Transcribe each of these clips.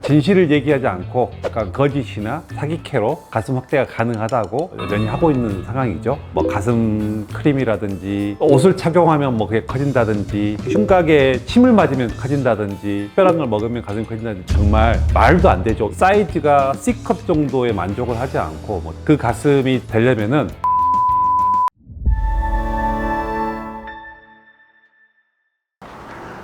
진실을 얘기하지 않고 약간 거짓이나 사기캐로 가슴 확대가 가능하다고 여전히 하고 있는 상황이죠. 뭐 가슴 크림이라든지 옷을 착용하면 뭐 그게 커진다든지 흉곽에 침을 맞으면 커진다든지 특별한 걸 먹으면 가슴이 커진다든지 정말 말도 안 되죠. 사이즈가 C컵 정도에 만족을 하지 않고 뭐 그 가슴이 되려면은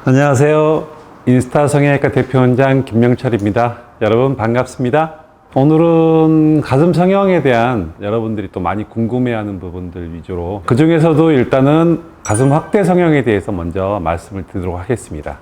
안녕하세요. 인스타 성형외과 대표원장 김명철입니다. 여러분 반갑습니다. 오늘은 가슴 성형에 대한 여러분들이 또 많이 궁금해하는 부분들 위주로 그 중에서도 일단은 가슴 확대 성형에 대해서 먼저 말씀을 드리도록 하겠습니다.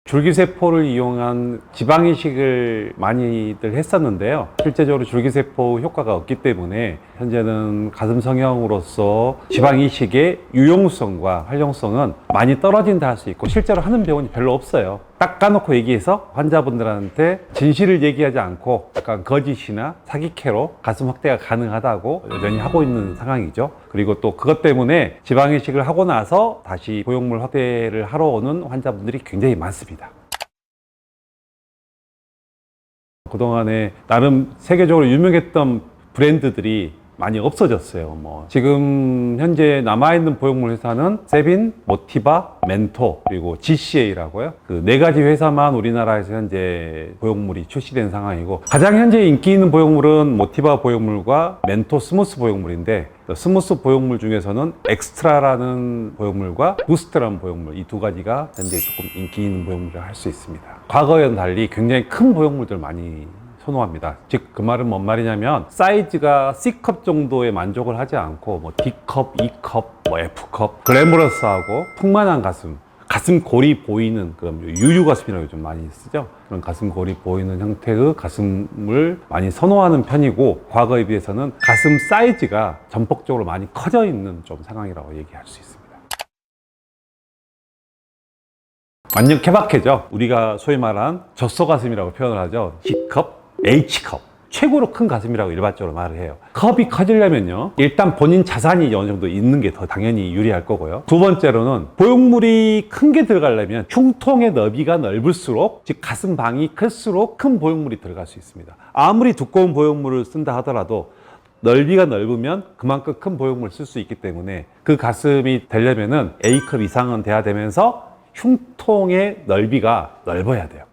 줄기세포를 이용한 지방이식을 많이들 했었는데요. 실제적으로 줄기세포 효과가 없기 때문에 현재는 가슴 성형으로서 지방이식의 유용성과 활용성은 많이 떨어진다 할 수 있고 실제로 하는 병원이 별로 없어요. 딱 까놓고 얘기해서 환자분들한테 진실을 얘기하지 않고 약간 거짓이나 사기캐로 가슴 확대가 가능하다고 여전히 하고 있는 상황이죠. 그리고 또 그것 때문에 지방이식을 하고 나서 다시 보형물 확대를 하러 오는 환자분들이 굉장히 많습니다. 그동안에 나름 세계적으로 유명했던 브랜드들이 많이 없어졌어요. 뭐 지금 현재 남아있는 보형물 회사는 세빈, 모티바, 멘토, 그리고 GCA라고요. 그 네 가지 회사만 우리나라에서 현재 보형물이 출시된 상황이고, 가장 현재 인기 있는 보형물은 모티바 보형물과 멘토 스무스 보형물인데, 스무스 보형물 중에서는 엑스트라라는 보형물과 부스트라는 보형물, 이 두 가지가 현재 조금 인기 있는 보형물이라고 할 수 있습니다. 과거와는 달리 굉장히 큰 보형물들 많이 선호합니다. 즉 그 말은 뭔 말이냐면 사이즈가 C컵 정도에 만족을 하지 않고 뭐 D컵, E컵, 뭐 F컵, 글래머러스하고 풍만한 가슴 골이 보이는 그런 유유 가슴이라고 좀 많이 쓰죠. 그런 가슴 골이 보이는 형태의 가슴을 많이 선호하는 편이고, 과거에 비해서는 가슴 사이즈가 전폭적으로 많이 커져 있는 좀 상황이라고 얘기할 수 있습니다. 완전 케바케죠. 우리가 소위 말한 젖소가슴이라고 표현을 하죠. C컵, H컵, 최고로 큰 가슴이라고 일반적으로 말을 해요. 컵이 커지려면요, 일단 본인 자산이 어느 정도 있는 게 더 당연히 유리할 거고요. 두 번째로는 보형물이 큰 게 들어가려면 흉통의 너비가 넓을수록, 즉 가슴방이 클수록 큰 보형물이 들어갈 수 있습니다. 아무리 두꺼운 보형물을 쓴다 하더라도 넓이가 넓으면 그만큼 큰 보형물을 쓸 수 있기 때문에 그 가슴이 되려면은 A컵 이상은 돼야 되면서 흉통의 넓이가 넓어야 돼요.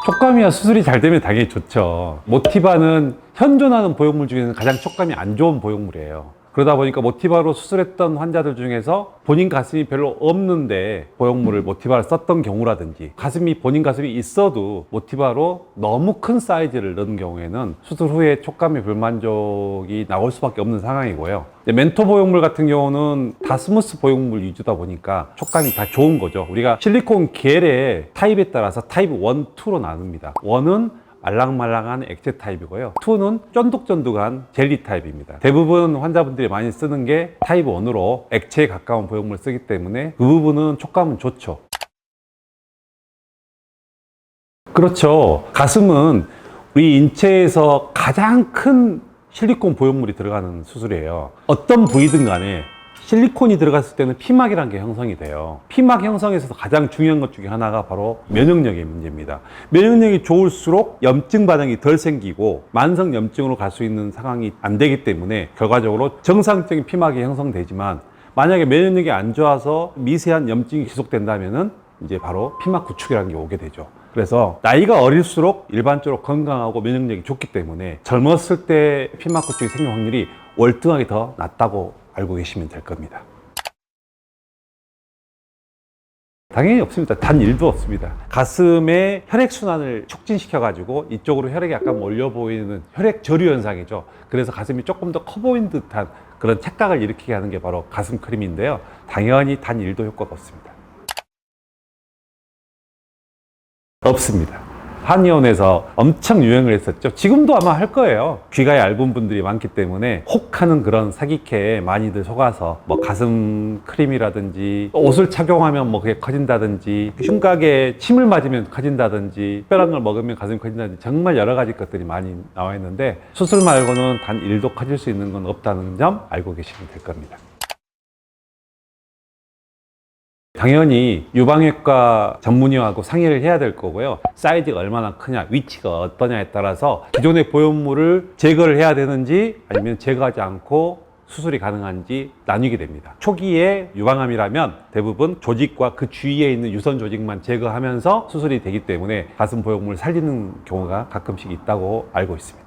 촉감이야 수술이 잘 되면 당연히 좋죠. 모티바는 현존하는 보형물 중에서는 가장 촉감이 안 좋은 보형물이에요. 그러다 보니까 모티바로 수술했던 환자들 중에서 본인 가슴이 별로 없는데 보형물을 모티바를 썼던 경우라든지, 본인 가슴이 있어도 모티바로 너무 큰 사이즈를 넣은 경우에는 수술 후에 촉감의 불만족이 나올 수밖에 없는 상황이고요. 멘토 보형물 같은 경우는 다 스무스 보형물 위주다 보니까 촉감이 다 좋은 거죠. 우리가 실리콘 겔의 타입에 따라서 타입 1, 2로 나눕니다. 1은 말랑말랑한 액체 타입이고요. 2는 쫀득쫀득한 젤리 타입입니다. 대부분 환자분들이 많이 쓰는 게 타입 1으로 액체에 가까운 보형물을 쓰기 때문에 그 부분은 촉감은 좋죠. 그렇죠. 가슴은 우리 인체에서 가장 큰 실리콘 보형물이 들어가는 수술이에요. 어떤 부위든 간에 실리콘이 들어갔을 때는 피막이라는 게 형성이 돼요. 피막 형성에서 가장 중요한 것 중에 하나가 바로 면역력의 문제입니다. 면역력이 좋을수록 염증 반응이 덜 생기고 만성 염증으로 갈 수 있는 상황이 안 되기 때문에 결과적으로 정상적인 피막이 형성되지만, 만약에 면역력이 안 좋아서 미세한 염증이 계속된다면은 이제 바로 피막 구축이라는 게 오게 되죠. 그래서 나이가 어릴수록 일반적으로 건강하고 면역력이 좋기 때문에 젊었을 때 피막 구축이 생길 확률이 월등하게 더 낮다고 알고 계시면 될 겁니다. 당연히 없습니다. 단 1도 없습니다. 가슴의 혈액순환을 촉진시켜가지고 이쪽으로 혈액이 약간 몰려 보이는 혈액 저류 현상이죠. 그래서 가슴이 조금 더 커 보이는 듯한 그런 착각을 일으키게 하는 게 바로 가슴 크림인데요. 당연히 단 1도 효과가 없습니다. 없습니다. 한의원에서 엄청 유행을 했었죠. 지금도 아마 할 거예요. 귀가 얇은 분들이 많기 때문에 혹하는 그런 사기캐에 많이들 속아서 뭐 가슴 크림이라든지 옷을 착용하면 뭐 그게 커진다든지 흉곽에 침을 맞으면 커진다든지 특별한 걸 먹으면 가슴이 커진다든지 정말 여러 가지 것들이 많이 나와 있는데, 수술 말고는 단 1도 커질 수 있는 건 없다는 점 알고 계시면 될 겁니다. 당연히 유방외과 전문의하고 상의를 해야 될 거고요. 사이즈가 얼마나 크냐, 위치가 어떠냐에 따라서 기존의 보형물을 제거를 해야 되는지 아니면 제거하지 않고 수술이 가능한지 나뉘게 됩니다. 초기에 유방암이라면 대부분 조직과 그 주위에 있는 유선 조직만 제거하면서 수술이 되기 때문에 가슴 보형물을 살리는 경우가 가끔씩 있다고 알고 있습니다.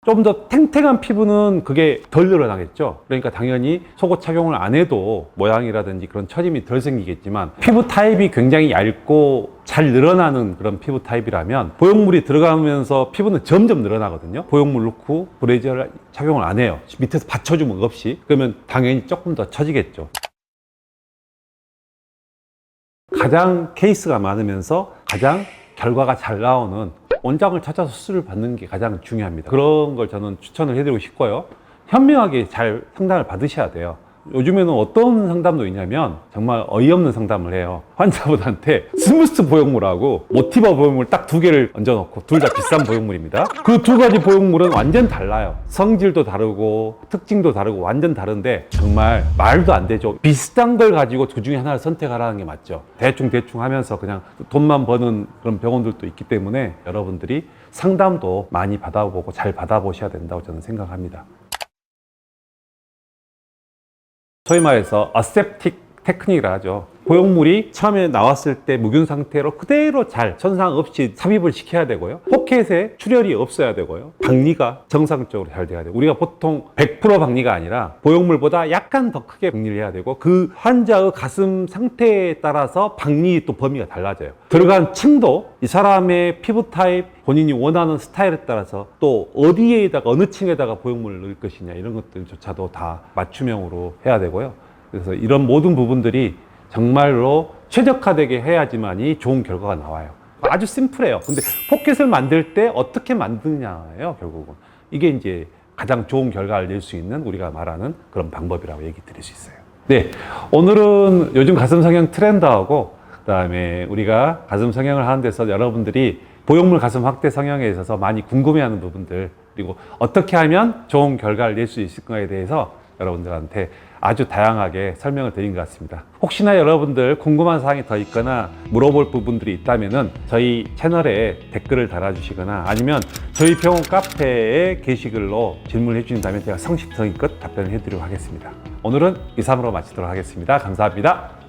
좀 더 탱탱한 피부는 그게 덜 늘어나겠죠. 그러니까 당연히 속옷 착용을 안 해도 모양이라든지 그런 처짐이 덜 생기겠지만, 피부 타입이 굉장히 얇고 잘 늘어나는 그런 피부 타입이라면 보형물이 들어가면서 피부는 점점 늘어나거든요. 보형물 넣고 브래지어를 착용을 안 해요. 밑에서 받쳐주면 없이. 그러면 당연히 조금 더 처지겠죠. 가장 케이스가 많으면서 가장 결과가 잘 나오는 원장을 찾아서 수술을 받는 게 가장 중요합니다. 그런 걸 저는 추천을 해드리고 싶고요. 현명하게 잘 상담을 받으셔야 돼요. 요즘에는 어떤 상담도 있냐면 정말 어이없는 상담을 해요. 환자분한테 스무스 보형물하고 모티바 보형물 딱 두 개를 얹어놓고, 둘 다 비싼 보형물입니다. 그 두 가지 보형물은 완전 달라요. 성질도 다르고 특징도 다르고 완전 다른데 정말 말도 안 되죠. 비슷한 걸 가지고 그 중에 하나를 선택하라는 게 맞죠. 대충 하면서 그냥 돈만 버는 그런 병원들도 있기 때문에 여러분들이 상담도 많이 받아보고 잘 받아보셔야 된다고 저는 생각합니다. 소위 말해서 어셉틱 테크닉이라 하죠. 보형물이 처음에 나왔을 때 묵은 상태로 그대로 잘 손상 없이 삽입을 시켜야 되고요. 포켓에 출혈이 없어야 되고요. 박리가 정상적으로 잘 돼야 돼요. 우리가 보통 100% 박리가 아니라 보형물보다 약간 더 크게 박리를 해야 되고, 그 환자의 가슴 상태에 따라서 박리 또 범위가 달라져요. 들어간 층도 이 사람의 피부 타입, 본인이 원하는 스타일에 따라서 또 어디에다가 어느 층에다가 보형물을 넣을 것이냐, 이런 것들조차도 다 맞춤형으로 해야 되고요. 그래서 이런 모든 부분들이 정말로 최적화되게 해야지만이 좋은 결과가 나와요. 아주 심플해요. 근데 포켓을 만들 때 어떻게 만드냐예요, 결국은. 이게 이제 가장 좋은 결과를 낼 수 있는 우리가 말하는 그런 방법이라고 얘기 드릴 수 있어요. 네, 오늘은 요즘 가슴 성형 트렌드하고, 그다음에 우리가 가슴 성형을 하는 데서 여러분들이 보형물 가슴 확대 성형에 있어서 많이 궁금해하는 부분들, 그리고 어떻게 하면 좋은 결과를 낼 수 있을까에 대해서 여러분들한테 아주 다양하게 설명을 드린 것 같습니다. 혹시나 여러분들 궁금한 사항이 더 있거나 물어볼 부분들이 있다면은 저희 채널에 댓글을 달아주시거나 아니면 저희 병원 카페에 게시글로 질문을 해주신다면 제가 성심성의껏 답변을 해드리도록 하겠습니다. 오늘은 이상으로 마치도록 하겠습니다. 감사합니다.